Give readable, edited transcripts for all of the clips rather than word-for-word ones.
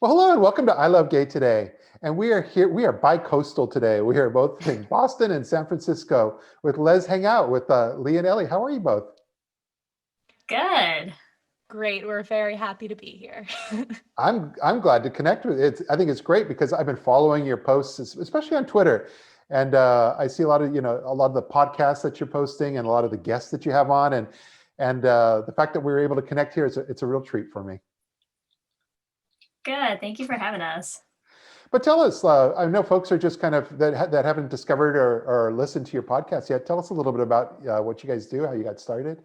Well, hello and welcome to I Love Gay today. And we are here, we are bi-coastal today. We are both in Boston and San Francisco with Lez Hang Out with Leigh and Ellie. How are you both? Good. Great. We're very happy to be here. I'm glad to connect with it. I think it's great because I've been following your posts, especially on Twitter. And I see a lot of, a lot of the podcasts that you're posting and a lot of the guests that you have on. And the fact that we were able to connect here, it's a real treat for me. Good. Thank you for having us. But tell us, I know folks are just kind of that haven't discovered or listened to your podcast yet. Tell us a little bit about what you guys do, how you got started.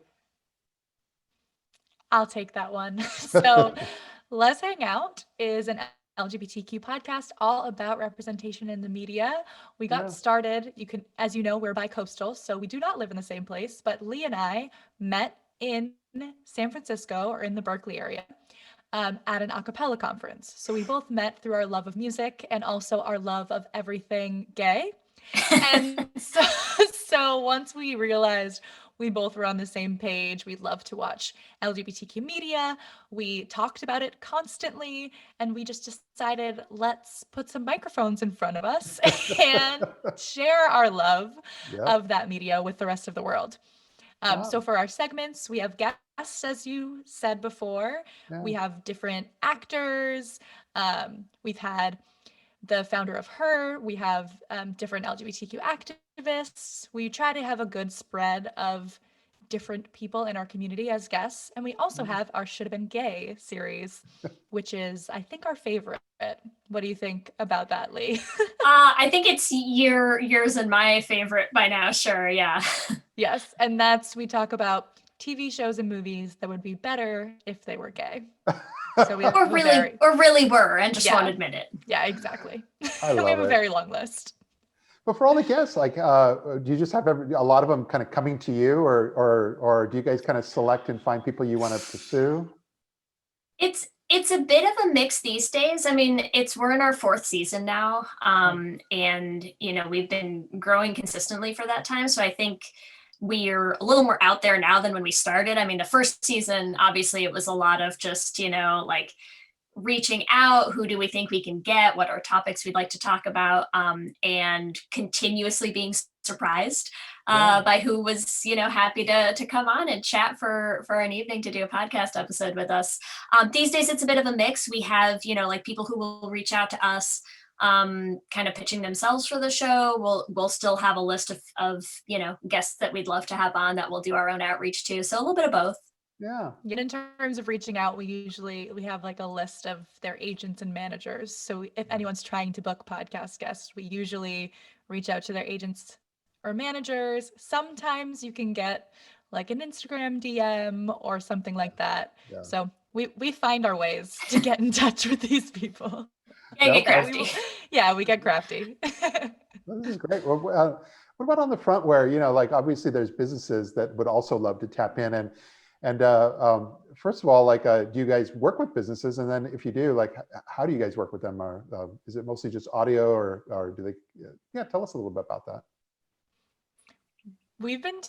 I'll take that one. So, Lez Hang Out is an LGBTQ podcast all about representation in the media. We got Yeah. started, as you know, we're bi-coastal, so we do not live in the same place, but Leigh and I met in San Francisco or in the Berkeley area at an a cappella conference. So we both met through our love of music and also our love of everything gay. And so once we realized we both were on the same page, we love to watch LGBTQ media. We talked about it constantly, and we just decided let's put some microphones in front of us and share our love Yeah. of that media with the rest of the world. So Wow. for our segments, we have guests, as you said before. Yeah. We have different actors. We've had the founder of Her. We have different LGBTQ activists. We try to have a good spread of different people in our community as guests. And we also have our Should Have Been Gay series, which is, I think, our favorite. What do you think about that, Leigh? I think it's yours and my favorite by now. Sure. Yeah. Yes. And we talk about TV shows and movies that would be better if they were gay. So we have or really were and just Yeah. won't admit it. Yeah, exactly. I We have love a it. very long list. But for all the guests, like, do you just have a lot of them kind of coming to you, or do you guys kind of select and find people you want to pursue? It's a bit of a mix these days. I mean, we're in our fourth season now. And we've been growing consistently for that time. So I think we're a little more out there now than when we started. I mean, the first season, obviously it was a lot of just, like reaching out, who do we think we can get, what are topics we'd like to talk about, and continuously being surprised by who was happy to come on and chat for an evening to do a podcast episode with us. These days it's a bit of a mix. We have like people who will reach out to us kind of pitching themselves for the show. We'll still have a list of guests that we'd love to have on that we'll do our own outreach to, so a little bit of both. Yeah. In terms of reaching out, we have like a list of their agents and managers. So if anyone's trying to book podcast guests, we usually reach out to their agents or managers. Sometimes you can get like an Instagram DM or something like that. Yeah. So we find our ways to get in touch with these people. Yeah, get crafty. We get crafty. This is great. Well, what about on the front where, like obviously there's businesses that would also love to tap in and first of all, like, do you guys work with businesses? And then if you do, like, how do you guys work with them? Or is it mostly just audio or do they, tell us a little bit about that. We've been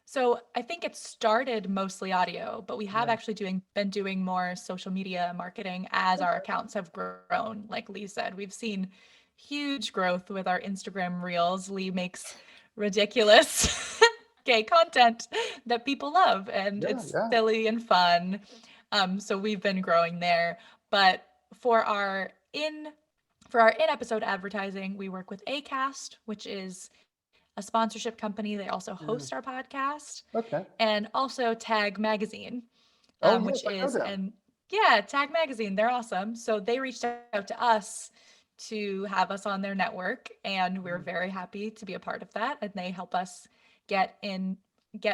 so I think it started mostly audio, but we have actually been doing more social media marketing as our accounts have grown. Like Leigh said, we've seen huge growth with our Instagram reels. Leigh makes ridiculous gay content that people love, and it's silly and fun. So we've been growing there. But for our in-episode advertising, we work with Acast, which is a sponsorship company. They also host our podcast. Okay. And also Tag Magazine, which is Tag Magazine. They're awesome. So they reached out to us to have us on their network, and we're very happy to be a part of that. And they help us get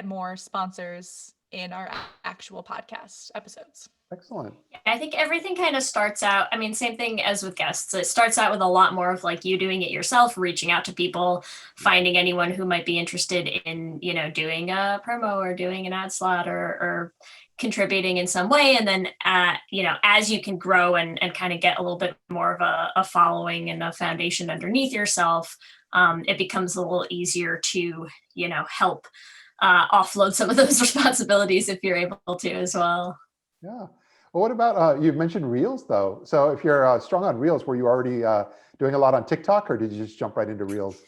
more sponsors in our actual podcast episodes. Excellent. I think everything kind of starts out, I mean, same thing as with guests. It starts out with a lot more of like you doing it yourself, reaching out to people, finding anyone who might be interested in, doing a promo or doing an ad slot or contributing in some way. And then, as you can grow and kind of get a little bit more of a following and a foundation underneath yourself, it becomes a little easier to, help offload some of those responsibilities if you're able to as well. Yeah. Well, what about, you mentioned Reels though. So if you're strong on Reels, were you already doing a lot on TikTok or did you just jump right into Reels?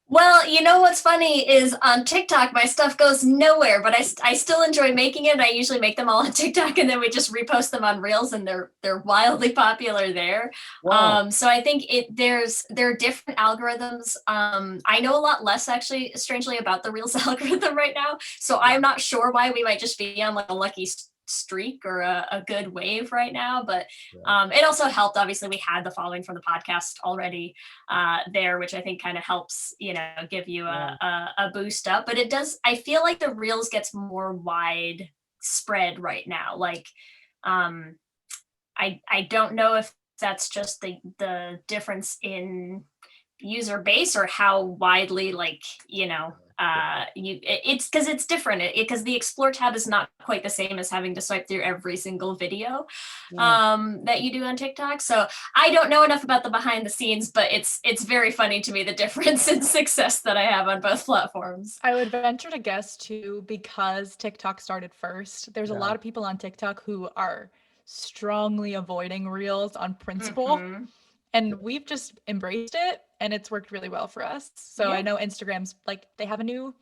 Well, you know what's funny is on TikTok, my stuff goes nowhere, but I still enjoy making it. I usually make them all on TikTok and then we just repost them on Reels and they're wildly popular there. Wow. So I think there are different algorithms. I know a lot less actually, strangely, about the Reels algorithm right now. So I'm not sure why. We might just be on like a lucky streak or a good wave right now, but Yeah. it also helped. Obviously, we had the following from the podcast already there, which I think kind of helps, give you Yeah. a boost up. But it does, I feel like the Reels gets more wide spread right now. Like, um, I don't know if that's just the difference in user base or how widely, like, it's because it's different, because the explore tab is not quite the same as having to swipe through every single video Yeah. that you do on TikTok. So I don't know enough about the behind the scenes, but it's very funny to me, the difference in success that I have on both platforms. I would venture to guess too, because TikTok started first, there's a Yeah. lot of people on TikTok who are strongly avoiding Reels on principle. Mm-hmm. And we've just embraced it and it's worked really well for us. So I Yeah. know Instagram's like, they have a new,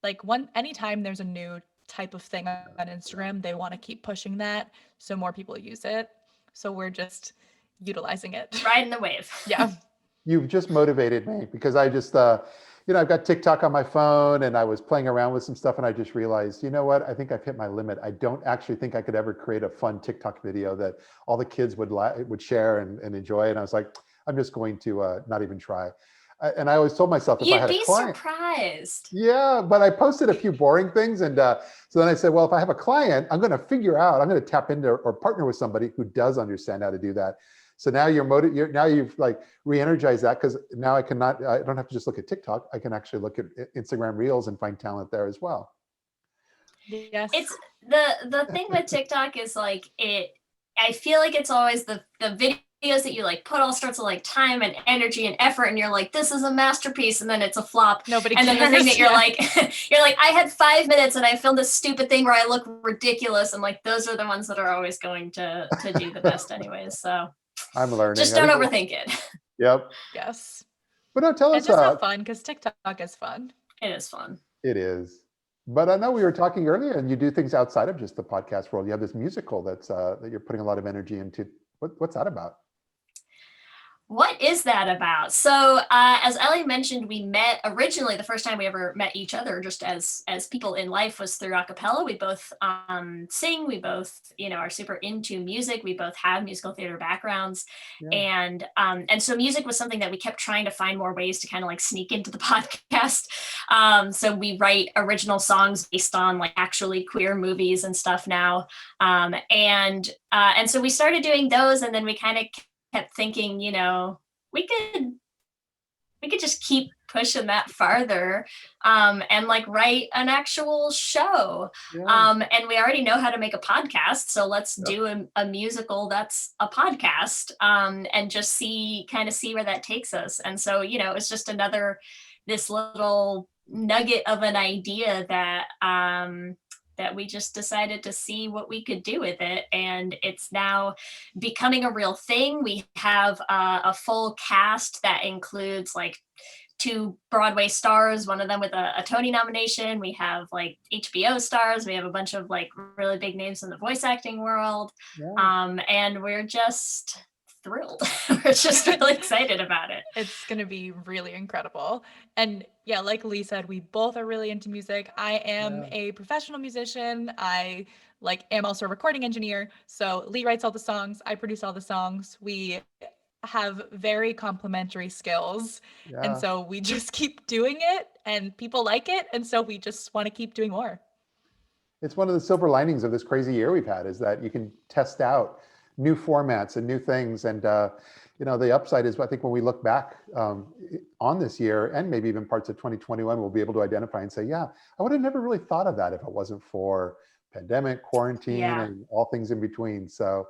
like, anytime there's a new type of thing on Instagram, they want to keep pushing that so more people use it. So we're just utilizing it. Riding the wave. Yeah. You've just motivated me because I just, I've got TikTok on my phone and I was playing around with some stuff and I just realized, you know what? I think I've hit my limit. I don't actually think I could ever create a fun TikTok video that all the kids would share and enjoy. And I was like, I'm just going to not even try. And I always told myself if I You'd had a be client, surprised. yeah, but I posted a few boring things. And so then I said, well, if I have a client, I'm going to figure out, I'm going to tap into or partner with somebody who does understand how to do that. So now now you've like re-energized that because now I don't have to just look at TikTok. I can actually look at Instagram Reels and find talent there as well. Yes. It's the thing with TikTok is like I feel like it's always the videos that you like put all sorts of like time and energy and effort and you're like, this is a masterpiece, and then it's a flop. Nobody and cares. then the thing that you're Yeah. like you're like, I had 5 minutes and I filmed this stupid thing where I look ridiculous, and like those are the ones that are always going to do the best anyways. So I'm learning. just don't overthink it. Yep. Yes. But no, tell And us. just have fun, because TikTok is fun. It is fun. It is. But I know we were talking earlier, and you do things outside of just the podcast world. You have this musical that you're putting a lot of energy into. What's that about? What is that about? So, as Ellie mentioned, we met originally. The first time we ever met each other, just as people in life, was through a cappella. We both sing. We both, are super into music. We both have musical theater backgrounds, Yeah. and so music was something that we kept trying to find more ways to kind of like sneak into the podcast. So we write original songs based on like actually queer movies and stuff now, and so we started doing those, and then we kind of kept thinking, we could just keep pushing that farther, and like write an actual show. Yeah. And we already know how to make a podcast, so let's Yep. do a musical that's a podcast, and just see where that takes us. And so, it's just this little nugget of an idea that we just decided to see what we could do with it. And it's now becoming a real thing. We have a full cast that includes like 2 Broadway stars, one of them with a Tony nomination. We have like HBO stars. We have a bunch of like really big names in the voice acting world. Yeah. And we're just thrilled. We're just really excited about it. It's going to be really incredible. And yeah, like Leigh said, we both are really into music. I am Yeah. a professional musician. I am also a recording engineer. So Leigh writes all the songs. I produce all the songs. We have very complementary skills. And Yeah. so we just keep doing it and people like it. And so we just want to keep doing more. It's one of the silver linings of this crazy year we've had is that you can test out new formats and new things. And, the upside is I think when we look back on this year and maybe even parts of 2021, we'll be able to identify and say, yeah, I would have never really thought of that if it wasn't for pandemic, quarantine, Yeah. and all things in between. So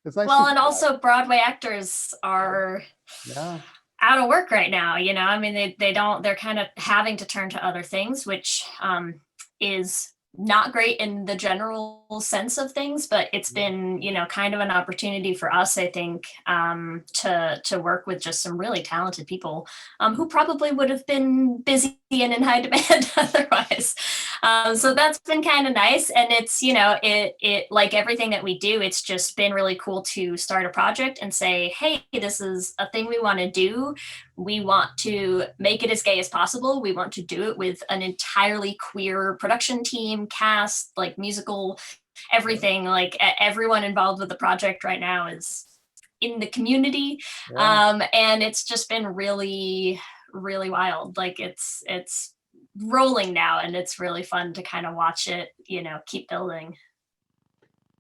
it's nice. Well, and also Broadway actors are Yeah. out of work right now. I mean, they're kind of having to turn to other things, which is not great in the general sense of things, but it's been, kind of an opportunity for us, I think, to work with just some really talented people who probably would have been busy and in high demand otherwise. So that's been kind of nice. And it's, it like everything that we do, it's just been really cool to start a project and say, hey, this is a thing we want to do. We want to make it as gay as possible. We want to do it with an entirely queer production team, cast, like musical, everything. Like everyone involved with the project right now is in the community. And it's just been really, really wild. Like it's rolling now, and it's really fun to kind of watch it, keep building.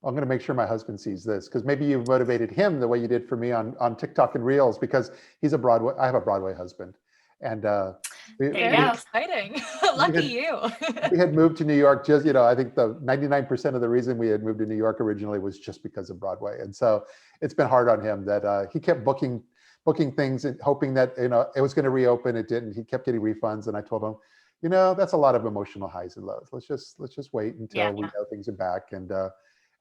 I'm going to make sure my husband sees this, because maybe you've motivated him the way you did for me on TikTok and Reels, because I have a Broadway husband. And Very exciting. Lucky you. We had moved to New York just, I think the 99% of the reason we had moved to New York originally was just because of Broadway. And so it's been hard on him that he kept booking things and hoping that, it was going to reopen. It didn't. He kept getting refunds. And I told him, that's a lot of emotional highs and lows. Let's just wait until we know things are back. And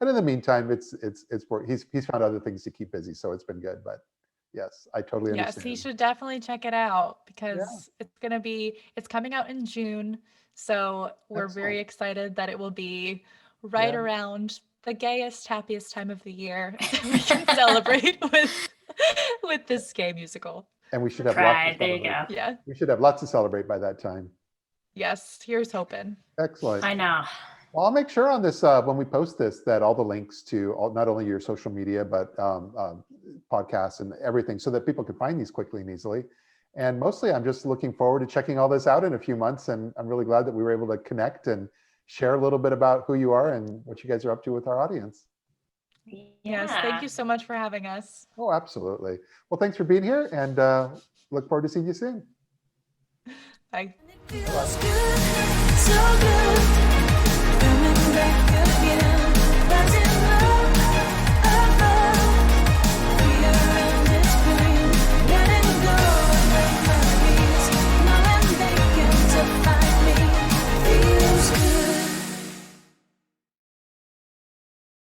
in the meantime, he's found other things to keep busy, so it's been good. But yes, I totally understand. Yes, he should definitely check it out, because it's coming out in June. So we're very excited that it will be right around the gayest, happiest time of the year, so we can celebrate with this gay musical. And we should have lots to celebrate. Yeah. We should have lots to celebrate by that time. Yes, here's hoping. Excellent. I know. Well, I'll make sure on this, when we post this, that all the links to not only your social media, but podcasts and everything, so that people can find these quickly and easily. And mostly I'm just looking forward to checking all this out in a few months. And I'm really glad that we were able to connect and share a little bit about who you are and what you guys are up to with our audience. Yes, thank you so much for having us. Oh, absolutely. Well, thanks for being here, and look forward to seeing you soon. Bye. It feels good, so good, coming back again.